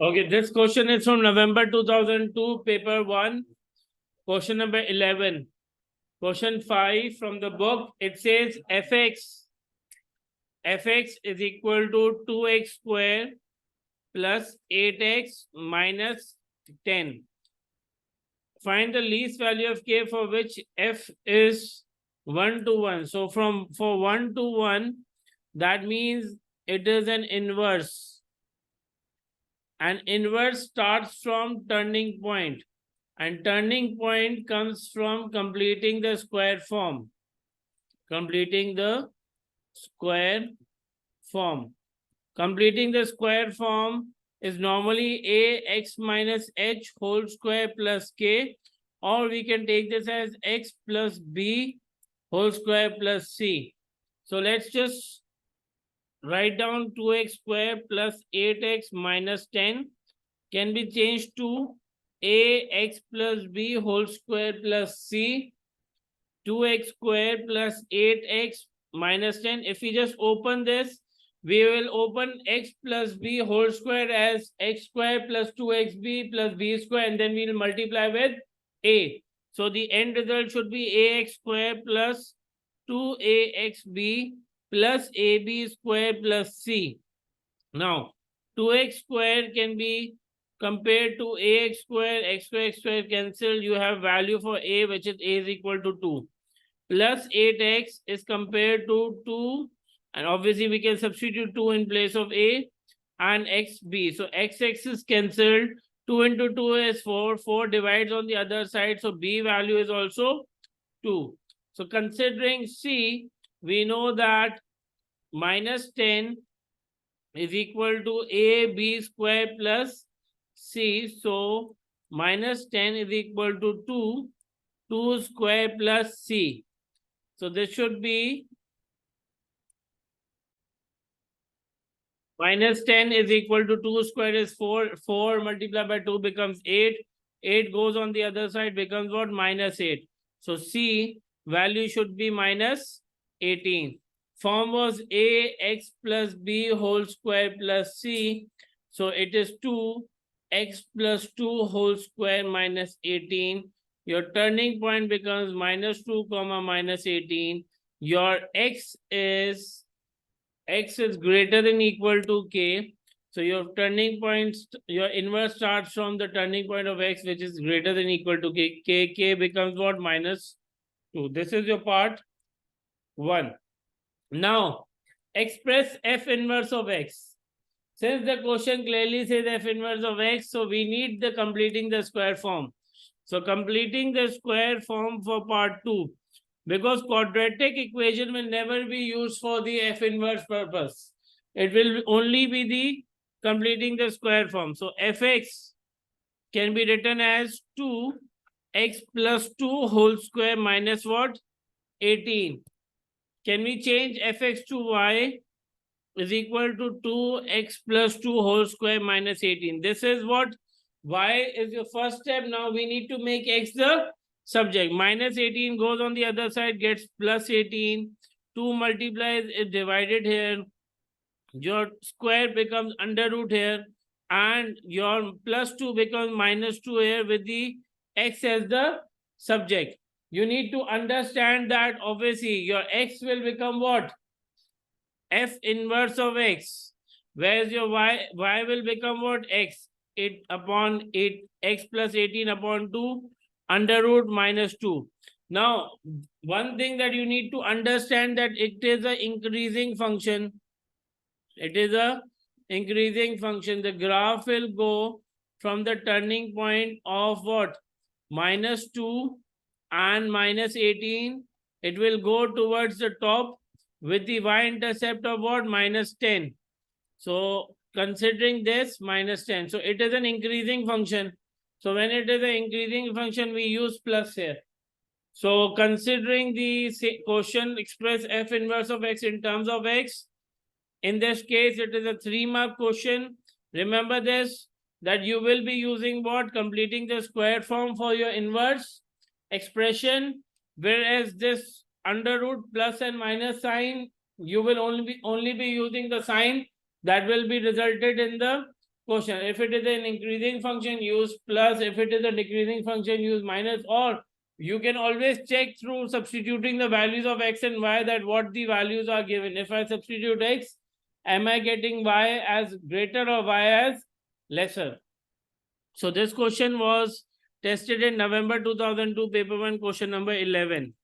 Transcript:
Okay, this question is from November 2002, paper 1, question number 11. Question 5 from the book, it says fx is equal to 2x square plus 8x minus 10. Find the least value of k for which f is 1 to 1. So for 1 to 1, that means it is an inverse. An inverse starts from turning point, and turning point comes from completing the square form. Completing the square form. Completing the square form is normally ax minus h whole square plus k, or we can take this as x plus b whole square plus c. So let's just write down 2x square plus 8x minus 10 can be changed to ax plus b whole square plus c, 2x square plus 8x minus 10. If we just open this, we will open x plus b whole square as x square plus 2xb plus b square, and then we'll multiply with a. So the end result should be ax square plus 2axb plus ab square plus c. Now, 2x square can be compared to ax square, x square cancel. You have value for a, which is a is equal to 2. Plus 8x is compared to 2, and obviously we can substitute 2 in place of a, and xb. So xx is cancelled. 2 into 2 is 4. 4 divides on the other side. So b value is also 2. So considering c, we know that minus 10 is equal to ab square plus c. So minus 10 is equal to 2 square plus c. So this should be minus 10 is equal to 2 square is 4. 4 multiplied by 2 becomes 8. 8 goes on the other side, becomes what? Minus 8. So c value should be minus 18. Form was ax plus b whole square plus c. So it is 2x plus 2 whole square minus 18. Your turning point becomes minus 2 comma minus 18. Your x is greater than equal to k. So your turning points, your inverse starts from the turning point of x, which is greater than equal to k. K becomes what? Minus 2. This is your part 1. Now, express f inverse of x. Since the question clearly says f inverse of x, so we need the completing the square form. So completing the square form for part 2, because quadratic equation will never be used for the f inverse purpose. It will only be the completing the square form. So fx can be written as 2x plus 2 whole square minus what? 18. Can we change fx to y is equal to 2x plus 2 whole square minus 18. This is what? Y is your first step. Now we need to make x the subject. Minus 18 goes on the other side, gets plus 18. 2 multiplies is divided here. Your square becomes under root here. And your plus 2 becomes minus 2 here with the x as the subject. You need to understand that obviously your x will become what? F inverse of x. Whereas your y will become what? X. 8 upon 8, x plus 18 upon 2 under root minus 2. Now, one thing that you need to understand that it is an increasing function. It is a increasing function. The graph will go from the turning point of what? Minus 2 and minus 18. It will go towards the top with the y-intercept of what? Minus 10. So considering this, minus 10. So it is an increasing function. So when it is an increasing function, we use plus here. So considering the quotient express f inverse of x in terms of x, in this case, it is a 3-mark question. Remember this, that you will be using what? Completing the square form for your inverse expression, whereas this under root plus and minus sign, you will only be using the sign that will be resulted in the quotient. If it is an increasing function, use plus. If it is a decreasing function, use minus. Or you can always check through substituting the values of x and y that what the values are given. If I substitute x, am I getting y as greater or y as lesser? So this question was tested in November 2002, paper 1, question number 11.